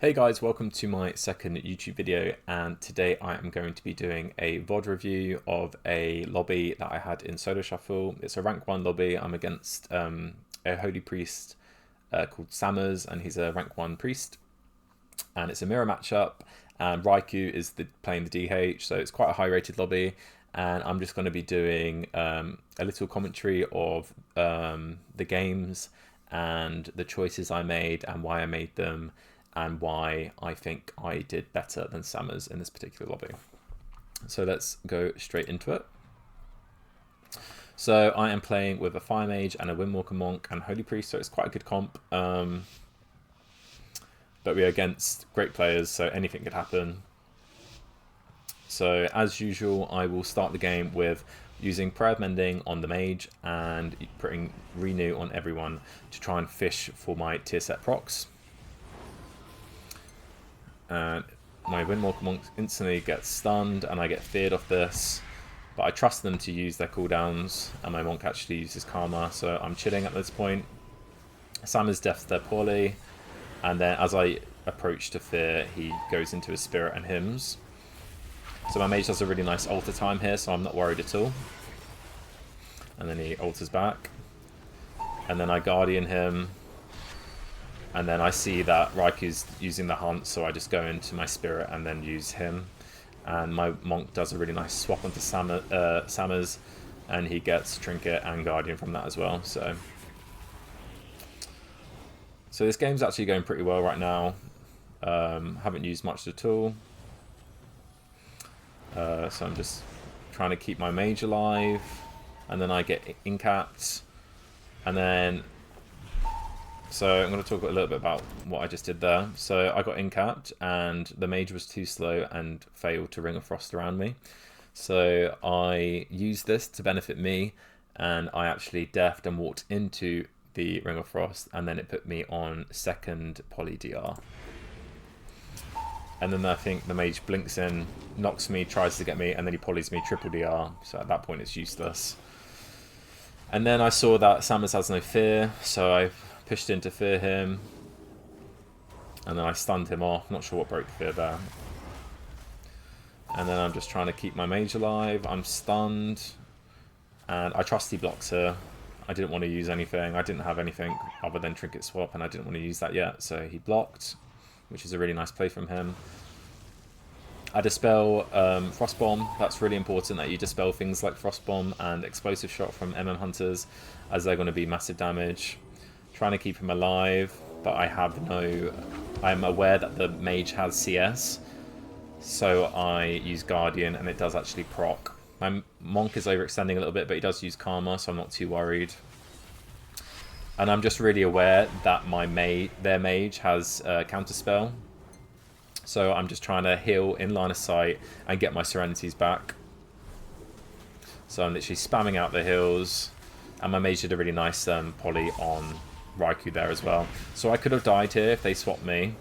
Hey guys, welcome to my second YouTube video, and today I am going to be doing a VOD review of a lobby that I had in SoloShuffle. It's a rank 1 lobby. I'm against a holy priest called Sammers, and he's a rank 1 priest. And it's a mirror matchup, and Raiku is playing the DH, so it's quite a high rated lobby. And I'm just going to be doing a little commentary of the games and the choices I made and why I made them, and why I think I did better than Sammers in this particular lobby. So let's go straight into it. So I am playing with a Fire Mage and a Windwalker Monk and Holy Priest, so it's quite a good comp. But we're against great players, so anything could happen. So as usual, I will start the game with using Prayer of Mending on the Mage and putting Renew on everyone to try and fish for my tier set procs. And my Windwalker Monk instantly gets stunned and I get feared off this, but I trust them to use their cooldowns, and my Monk actually uses Karma, so I'm chilling at this point. Sammers deaths there poorly, and then as I approach to fear, he goes into his Spirit and Hymns. So my Mage does a really nice alter time here, so I'm not worried at all. And then he alters back, and then I Guardian him. And then I see that Raiku's using the hunt, so I just go into my Spirit and then use him. And my Monk does a really nice swap onto Sammers, and he gets Trinket and Guardian from that as well. So this game's actually going pretty well right now. Haven't used much at all. So I'm just trying to keep my Mage alive, and then I get incapped, and then... So I'm going to talk a little bit about what I just did there. So I got incapped and the Mage was too slow and failed to Ring of Frost around me. So I used this to benefit me, and I actually deathed and walked into the Ring of Frost, and then it put me on second poly DR. And then I think the Mage blinks in, knocks me, tries to get me, and then he polys me triple DR. So at that point it's useless. And then I saw that Sammers has no fear, so I pushed in to fear him, and then I stunned him off. Not sure what broke the fear there. And then I'm just trying to keep my Mage alive. I'm stunned, and I trust he blocks her. I didn't want to use anything. I didn't have anything other than Trinket Swap, and I didn't want to use that yet, so he blocked, which is a really nice play from him. I dispel Frostbomb. That's really important that you dispel things like Frostbomb and Explosive Shot from Hunters, as they're going to be massive damage. Trying to keep him alive, but I'm aware that the Mage has CS, so I use Guardian, and it does actually proc. My Monk is overextending a little bit, but he does use Karma, so I'm not too worried. And I'm just really aware that their Mage has Counterspell, so I'm just trying to heal in line of sight and get my Serenities back. So I'm literally spamming out the heals, and my Mage did a really nice poly on Raiku there as well. So I could have died here if they swapped me,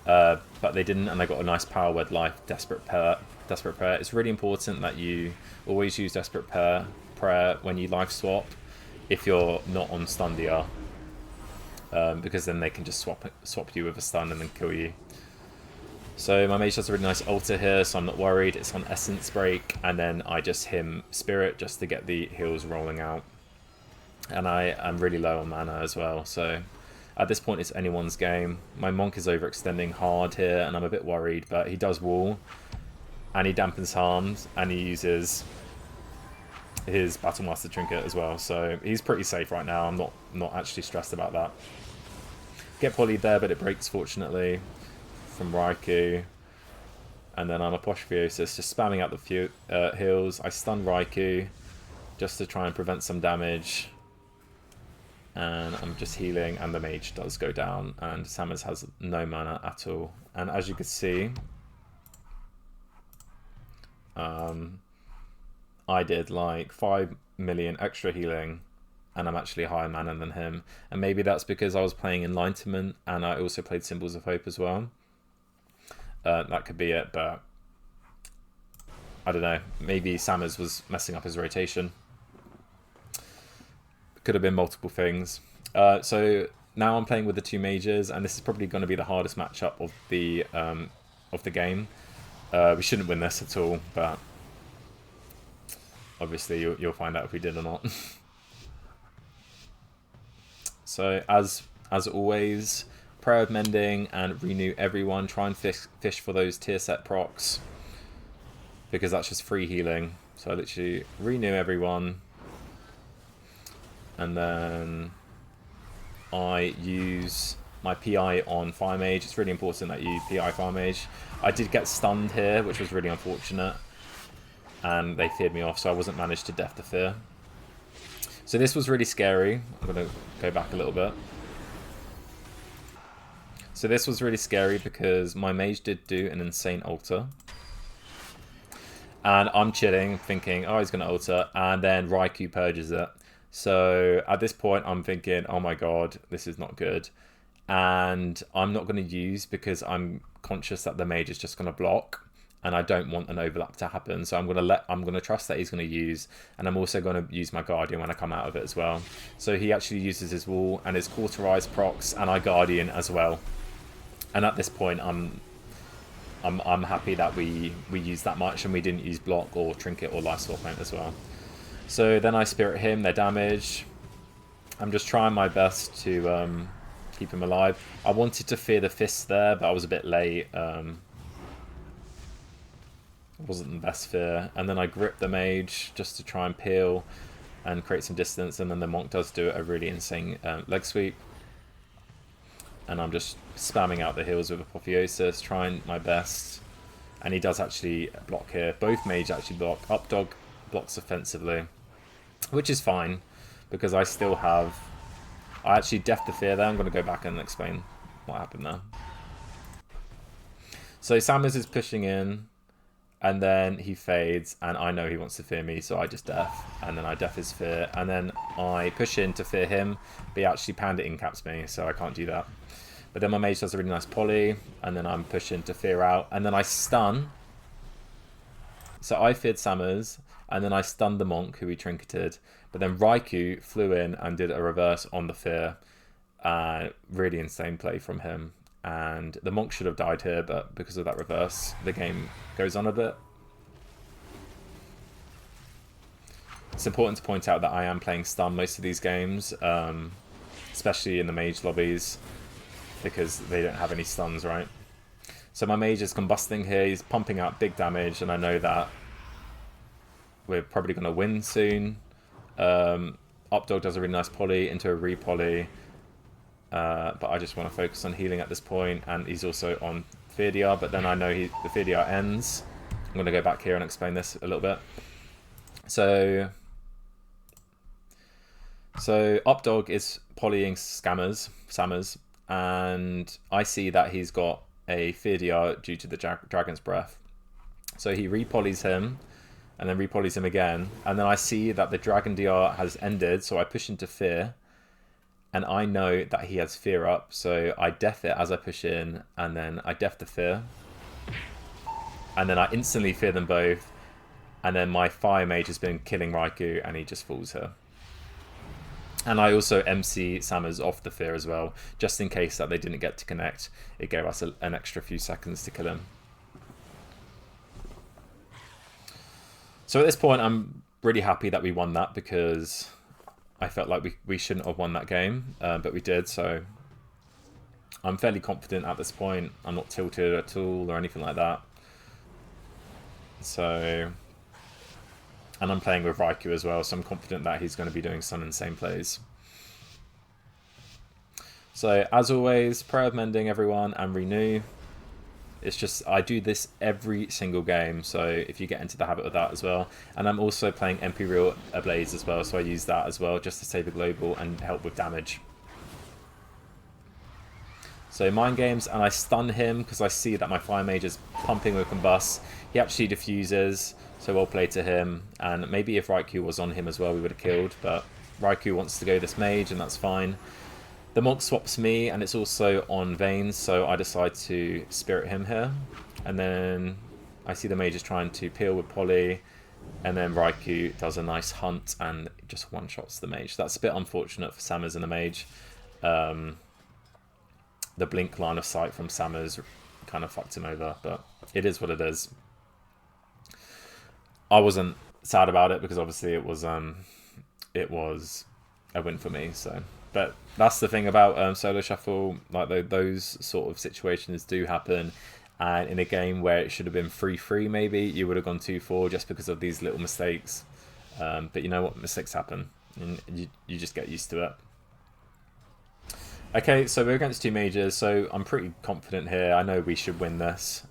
but they didn't, and I got a nice Power Word Life Desperate Prayer. It's really important that you always use Desperate Prayer when you life swap if you're not on stun DR, because then they can just swap you with a stun and then kill you. So my Mage does a really nice alter here, so I'm not worried. It's on Essence Break, and then I just him Spirit just to get the heals rolling out. And I am really low on mana as well, so at this point it's anyone's game. My Monk is overextending hard here, and I'm a bit worried, but he does wall, and he dampens harms, and he uses his Battlemaster Trinket as well, so he's pretty safe right now. I'm not actually stressed about that. Get polyed there, but it breaks fortunately from Raiku. And then I'm Apotheosis, just spamming out the heals. I stun Raiku just to try and prevent some damage. And I'm just healing, and the Mage does go down, and Sammers has no mana at all. And as you can see, I did like 5 million extra healing, and I'm actually higher mana than him. And maybe that's because I was playing Enlightenment, and I also played Symbols of Hope as well. That could be it, but I don't know. Maybe Sammers was messing up his rotation. Could have been multiple things. So now I'm playing with the two mages, and this is probably going to be the hardest matchup of the game. We shouldn't win this at all, but obviously you'll find out if we did or not. So as always, Prayer of Mending and Renew everyone. Try and fish for those tier set procs, because that's just free healing. So I literally renew everyone, and then I use my PI on Fire Mage. It's really important that you PI Fire Mage. I did get stunned here, which was really unfortunate, and they feared me off, so I wasn't managed to Death to Fear. So this was really scary. I'm going to go back a little bit. So this was really scary because my mage did do an insane altar. And I'm chilling, thinking, oh, he's going to altar, and then Raiku purges it. So at this point, I'm thinking, oh my god, this is not good. And I'm not going to use, because I'm conscious that the mage is just going to block, and I don't want an overlap to happen. So I'm going to trust that he's going to use, and I'm also going to use my Guardian when I come out of it as well. So he actually uses his wall and his cauterized procs, and I Guardian as well. And at this point, I'm happy that we used that much, and we didn't use block or trinket or life swap point as well. So then I spirit him, their damage. I'm just trying my best to keep him alive. I wanted to fear the fists there, but I was a bit late. It wasn't the best fear. And then I grip the mage just to try and peel and create some distance, and then the monk does do a really insane leg sweep. And I'm just spamming out the heals with Apotheosis, trying my best. And he does actually block here. Both mage actually block. Updog blocks offensively, which is fine, because I still have... I actually Death to Fear there. I'm going to go back and explain what happened there. So Samus is pushing in, and then he fades, and I know he wants to fear me, so I just Death, and then I Death his fear, and then I push in to fear him, but he actually Panda incaps me, so I can't do that. But then my mage does a really nice poly, and then I'm pushing to fear out, and then I stun. So I feared Samus, and then I stunned the monk who he trinketed. But then Raiku flew in and did a reverse on the fear. Really insane play from him. And the monk should have died here, but because of that reverse, the game goes on a bit. It's important to point out that I am playing stun most of these games, especially in the mage lobbies, because they don't have any stuns, right? So my mage is combusting here, he's pumping out big damage, and I know that we're probably going to win soon. Updog does a really nice poly into a re-poly, but I just want to focus on healing at this point, and he's also on Fear DR, but then I know the Fear DR ends. I'm going to go back here and explain this a little bit. So Updog is polying Samus, and I see that he's got a Fear DR due to the Dragon's Breath. So he re-polys him, and then re-polys him again, and then I see that the Dragon DR has ended, so I push into Fear, and I know that he has Fear up, so I Death it as I push in, and then I Death the Fear, and then I instantly Fear them both, and then my Fire Mage has been killing Raiku, and he just falls her. And I also MC Samus off the Fear as well, just in case that they didn't get to connect. It gave us an extra few seconds to kill him. So at this point, I'm really happy that we won that, because I felt like we shouldn't have won that game, but we did. So I'm fairly confident at this point. I'm not tilted at all or anything like that. So... And I'm playing with Raiku as well, so I'm confident that he's going to be doing some insane plays. So, as always, Prayer of Mending everyone, and Renew. It's just, I do this every single game, so if you get into the habit of that as well. And I'm also playing Imperial Ablaze as well, so I use that as well, just to save a global and help with damage. So, Mind Games, and I stun him, because I see that my Fire Mage is pumping with Combust. He actually diffuses. So well played to him, and maybe if Raiku was on him as well, we would have killed, but Raiku wants to go this mage, and that's fine. The monk swaps me, and it's also on Veins, so I decide to spirit him here. And then I see the mage is trying to peel with Poly, and then Raiku does a nice hunt and just one-shots the mage. That's a bit unfortunate for Samus and the mage. the blink line of sight from Samus kind of fucked him over, but it is what it is. I wasn't sad about it because obviously it was a win for me. So, but that's the thing about solo shuffle. Like those sort of situations do happen, and in a game where it should have been 3-3, maybe you would have gone 2-4 just because of these little mistakes. But you know what? Mistakes happen, and you just get used to it. Okay, so we're against two mages, so I'm pretty confident here. I know we should win this.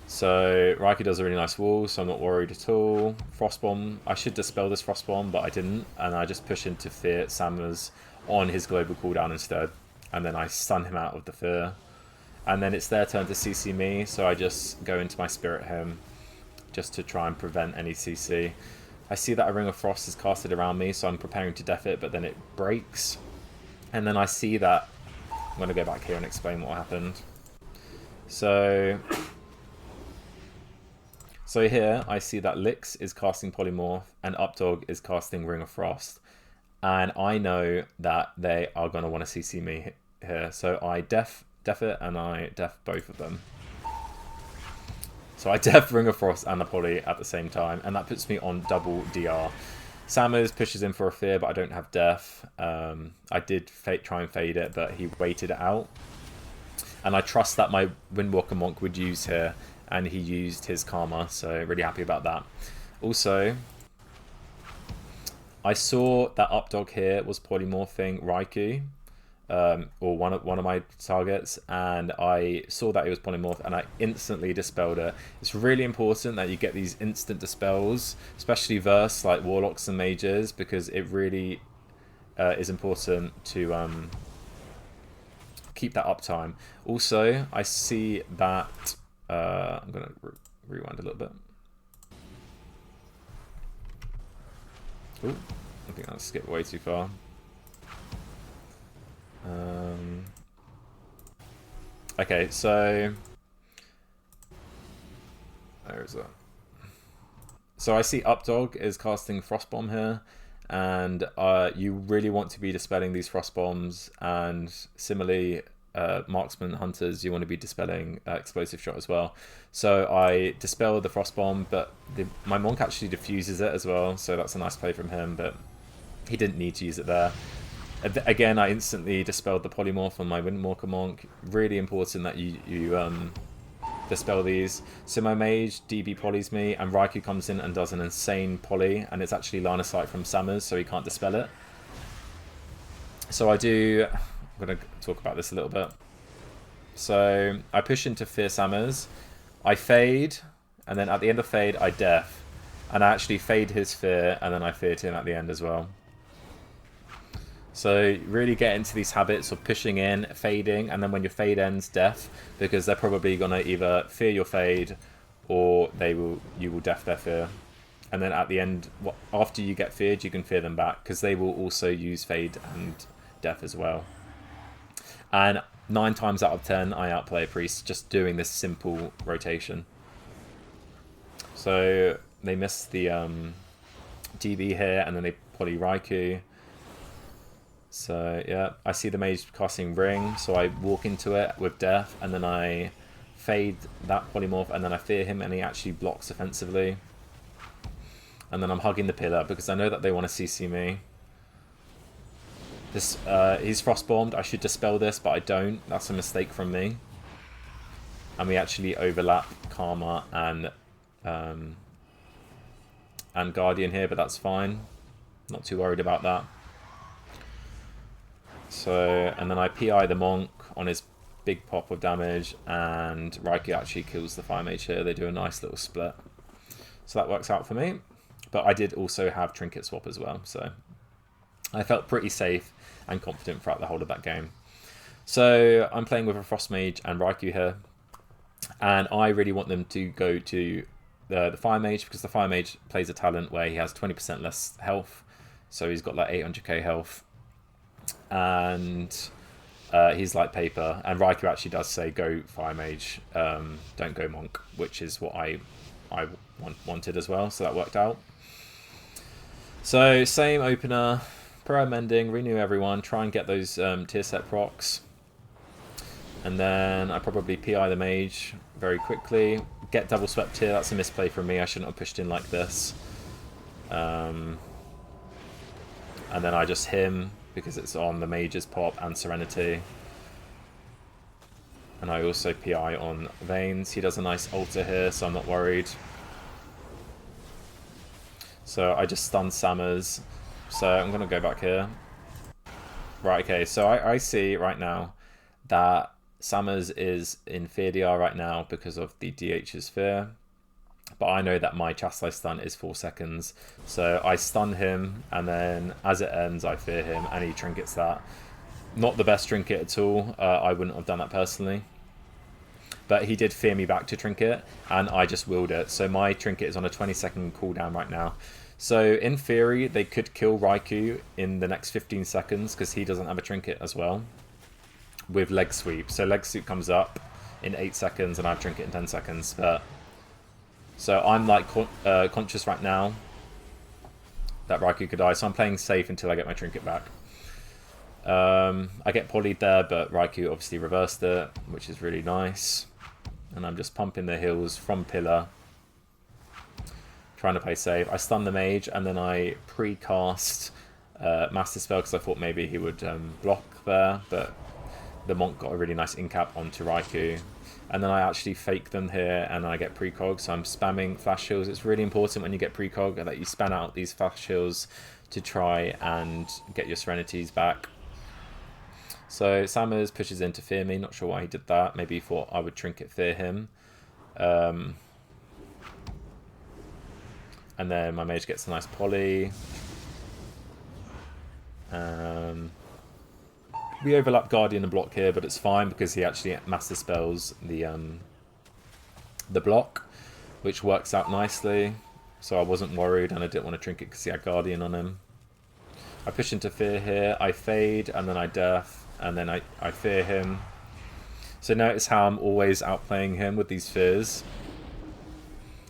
So Raiku does a really nice wall, so I'm not worried at all. Frostbomb, I should dispel this Frostbomb, but I didn't, and I just push into Fear Samus on his global cooldown instead, and then I stun him out of the Fear. And then it's their turn to CC me, so I just go into my Spirit Hymn just to try and prevent any CC. I see that a Ring of Frost is casted around me, so I'm preparing to def it, but then it breaks. And then I see that... I'm going to go back here and explain what happened. So here, I see that Lix is casting Polymorph, and Updog is casting Ring of Frost. And I know that they are going to want to CC me here. So I def it, and I def both of them. So I def Ring of Frost and the Poly at the same time, and that puts me on double DR. Samus pushes in for a Fear, but I don't have def. I did try and fade it, but he waited it out. And I trust that my Windwalker Monk would use here, and he used his Karma, so really happy about that. Also, I saw that Updog here was polymorphing Raiku, or one of my targets, and I saw that it was polymorph, and I instantly dispelled it. It's really important that you get these instant dispels, especially versus like warlocks and mages, because it really is important to keep that uptime. Also, I see that I'm gonna rewind a little bit. Ooh, I think I skipped way too far. Okay, so where is that? So I see Updog is casting Frostbomb here, and you really want to be dispelling these Frostbombs, and similarly marksman hunters, you want to be dispelling explosive shot as well. So I dispel the Frostbomb, but my Monk actually diffuses it as well, so that's a nice play from him, but he didn't need to use it there. Again, I instantly dispelled the Polymorph on my Windwalker Monk. Really important that you dispel these. So my Mage DB polys me, and Raiku comes in and does an insane poly, and it's actually line of sight from Samus, so he can't dispel it. So I'm going to talk about this a little bit. So I push into Fear Samus, I fade, and then at the end of fade, I def. And I actually fade his Fear, and then I feared him at the end as well. So really get into these habits of pushing in, fading, and then when your fade ends, def, because they're probably going to either fear your fade, or you will def their Fear. And then at the end, after you get feared, you can fear them back, because they will also use fade and def as well. And 9 times out of 10, I outplay a priest just doing this simple rotation. So they miss the DB here, and then they poly Raiku. So yeah, I see the mage casting Ring, so I walk into it with Death, and then I fade that polymorph, and then I fear him, and he actually blocks offensively. And then I'm hugging the pillar because I know that they want to CC me. This he's Frostbombed. I should dispel this, but I don't. That's a mistake from me. And we actually overlap Karma and Guardian here, but that's fine. Not too worried about that. So, and then I PI the Monk on his big pop of damage, and Raiku actually kills the Fire Mage here. They do a nice little split. So that works out for me. But I did also have Trinket Swap as well, so I felt pretty safe and confident throughout the whole of that game. So I'm playing with a Frost Mage and Raiku here, and I really want them to go to the Fire Mage, because the Fire Mage plays a talent where he has 20% less health, so he's got like 800k health, and he's like paper, and Raiku actually does say go Fire Mage, don't go Monk, which is what I wanted as well, so that worked out. So same opener, Prayer Mending, renew everyone, try and get those tier set procs. And then I probably PI the mage very quickly. Get double swept here, that's a misplay from me, I shouldn't have pushed in like this. And then I just him, because it's on the mage's pop and Serenity. And I also PI on Veins. He does a nice altar here, so I'm not worried. So I just stunned Sammers. So I'm going to go back here. Right, okay, so I see right now that Sammers is in Fear DR right now because of the DH's Fear. But I know that my Chastise stun is 4 seconds. So I stun him, and then as it ends, I Fear him, and he trinkets that. Not the best trinket at all. I wouldn't have done that personally. But he did fear me back to trinket, and I just willed it. So my trinket is on a 20-second cooldown right now. So in theory, they could kill Raiku in the next 15 seconds, because he doesn't have a trinket as well, with leg sweep. So leg sweep comes up in 8 seconds, and I have trinket in 10 seconds. But so I'm like conscious right now that Raiku could die, so I'm playing safe until I get my trinket back. I get polyed there, but Raiku obviously reversed it, which is really nice. And I'm just pumping the heals from pillar, trying to play safe. I stun the mage, and then I pre-cast Master Spell because I thought maybe he would block there, but the Monk got a really nice incap onto Raiku. And then I actually fake them here, and I get precog, so I'm spamming flash heals. It's really important when you get precog that you spam out these flash heals to try and get your Serenities back. So Sammers pushes in to fear me. Not sure why he did that. Maybe he thought I would trinket fear him. And then my mage gets a nice poly. We overlap Guardian and block here, but it's fine because he actually master spells the block, which works out nicely. So I wasn't worried, and I didn't want to trinket because he had Guardian on him. I push into fear here. I fade, and then I death. And then I fear him. So notice how I'm always outplaying him with these fears.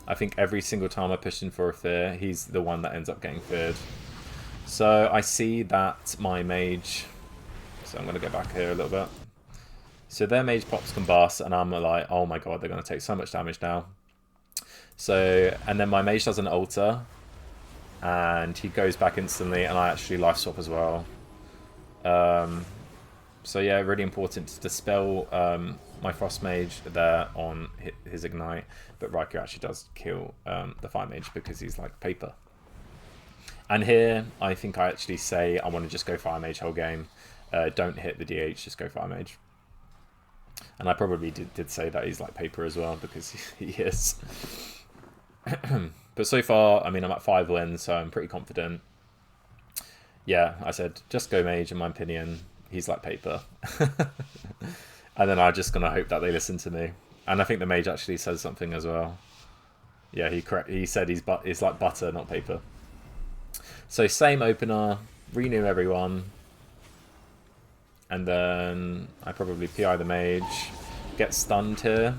I think every single time I push in for a fear, he's the one that ends up getting feared. So I see that my mage... So I'm going to go back here a little bit. So their mage pops combust, and I'm like, oh my god, they're going to take so much damage now. So, and then my mage does an altar, and he goes back instantly, and I actually life swap as well. So yeah, really important to dispel my Frost Mage there on his Ignite, but Raiku actually does kill the Fire Mage because he's like paper. And here, I think I actually say I want to just go Fire Mage whole game. Don't hit the DH, just go Fire Mage. And I probably did say that he's like paper as well, because he is. But so far, I mean, I'm at 5 wins, so I'm pretty confident. Yeah, I said, just go Mage in my opinion. He's like paper. And then I'm just going to hope that they listen to me. And I think the mage actually says something as well. Yeah, he said he's like butter, not paper. So same opener, renew everyone. And then I probably PI the mage, get stunned here.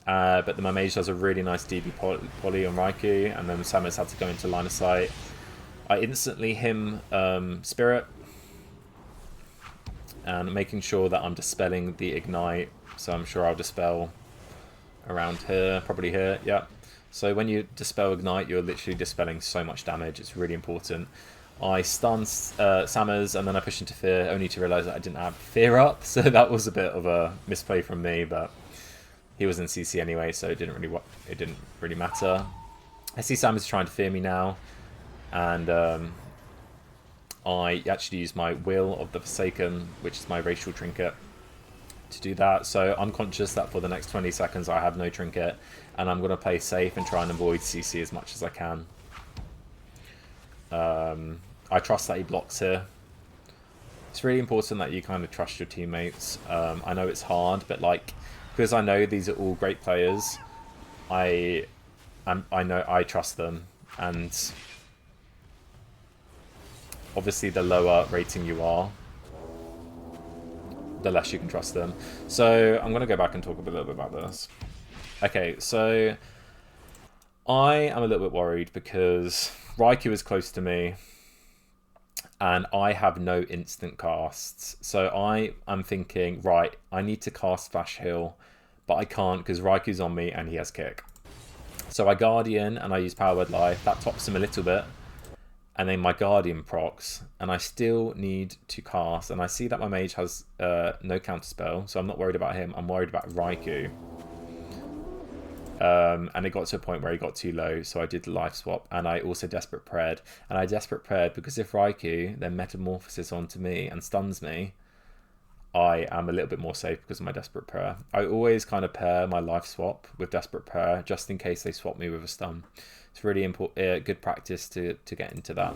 But then my mage does a really nice DB poly on Raiku, and then Samus had to go into line of sight. I instantly him Spirit, and making sure that I'm dispelling the Ignite. So I'm sure I'll dispel around here, probably here, yeah. So when you dispel Ignite, you're literally dispelling so much damage. It's really important. I stun Sammers, and then I push into Fear, only to realise that I didn't have Fear up. So that was a bit of a misplay from me, but he was in CC anyway, so it didn't really matter. I see Sammers trying to Fear me now, and I actually use my Will of the Forsaken, which is my racial trinket, to do that. So I'm conscious that for the next 20 seconds I have no trinket, and I'm going to play safe and try and avoid CC as much as I can. I trust that he blocks here. It's really important that you kind of trust your teammates. I know it's hard, but like, because I know these are all great players, I know I trust them, and obviously the lower rating you are, the less you can trust them. So I'm going to go back and talk a little bit about this. Okay, so I am a little bit worried because Raiku is close to me, and I have no instant casts. So I am thinking, right, I need to cast Flash Heal, but I can't because Raiku's on me and he has Kick. So I Guardian and I use Power Word Life. That tops him a little bit. And then my Guardian procs, and I still need to cast. And I see that my mage has no counterspell, so I'm not worried about him. I'm worried about Raiku. And it got to a point where he got too low, so I did the life swap, and I also desperate prayed. And I desperate prayed because if Raiku then metamorphoses onto me and stuns me, I am a little bit more safe because of my desperate prayer. I always kind of pair my life swap with desperate prayer just in case they swap me with a stun. It's really important, good practice to get into that.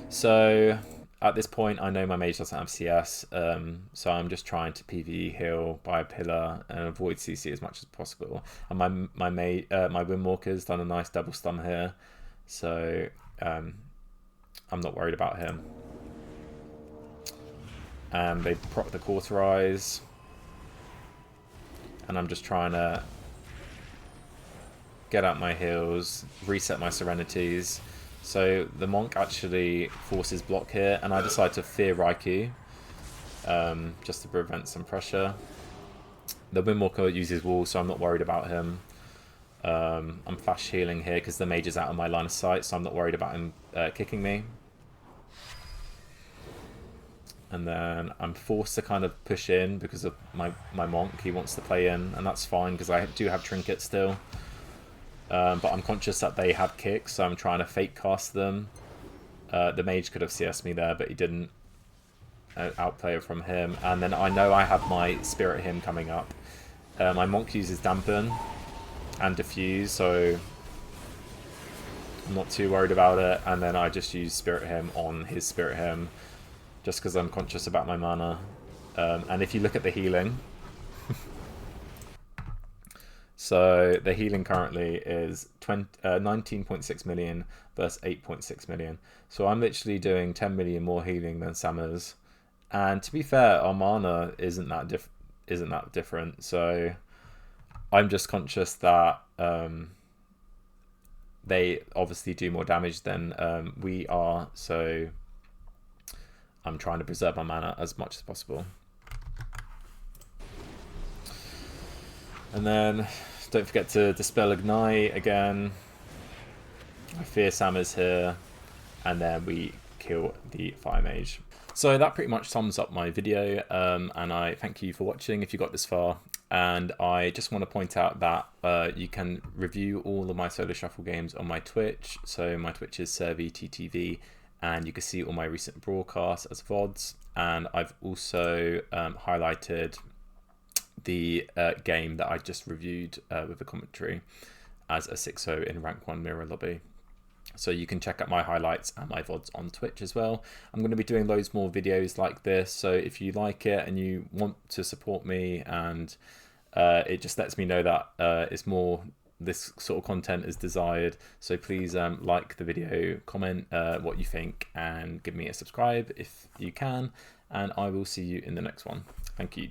So at this point, I know my mage doesn't have CS, so I'm just trying to PvE heal by a pillar and avoid CC as much as possible. And my Windwalker's done a nice double stun here, so I'm not worried about him. And they proc the Cauterize, and I'm just trying to get out my heals, reset my Serenities. So the Monk actually forces block here, and I decide to fear Raiku, just to prevent some pressure. The Windwalker uses wall, so I'm not worried about him. I'm flash healing here because the mage is out of my line of sight, so I'm not worried about him kicking me. And then I'm forced to kind of push in because of my Monk. He wants to play in, and that's fine because I do have Trinket still. But I'm conscious that they have kicks, so I'm trying to fake cast them. The mage could have CS me there, but he didn't. Outplay it from him. And then I know I have my Spirit Hymn coming up. My Monk uses Dampen and Diffuse, so I'm not too worried about it. And then I just use Spirit Hymn on his Spirit Hymn, just because I'm conscious about my mana. And if you look at the healing, so the healing currently is 19.6 million versus 8.6 million. So I'm literally doing 10 million more healing than Sammers. And to be fair, our mana isn't that different. So I'm just conscious that they obviously do more damage than we are. So I'm trying to preserve my mana as much as possible. And then don't forget to Dispel Ignite again. I fear Sammers here. And then we kill the Fire Mage. So that pretty much sums up my video. And I thank you for watching if you got this far. And I just want to point out that you can review all of my SoloShuffle games on my Twitch. So my Twitch is serveyttv. And you can see all my recent broadcasts as VODs. And I've also highlighted the game that I just reviewed with a commentary as a 6-0 in rank 1 mirror lobby. So you can check out my highlights and my VODs on Twitch as well. I'm going to be doing loads more videos like this, so if you like it and you want to support me, and it just lets me know that it's more this sort of content is desired, so please like the video, comment what you think, and give me a subscribe if you can, and I will see you in the next one. Thank you.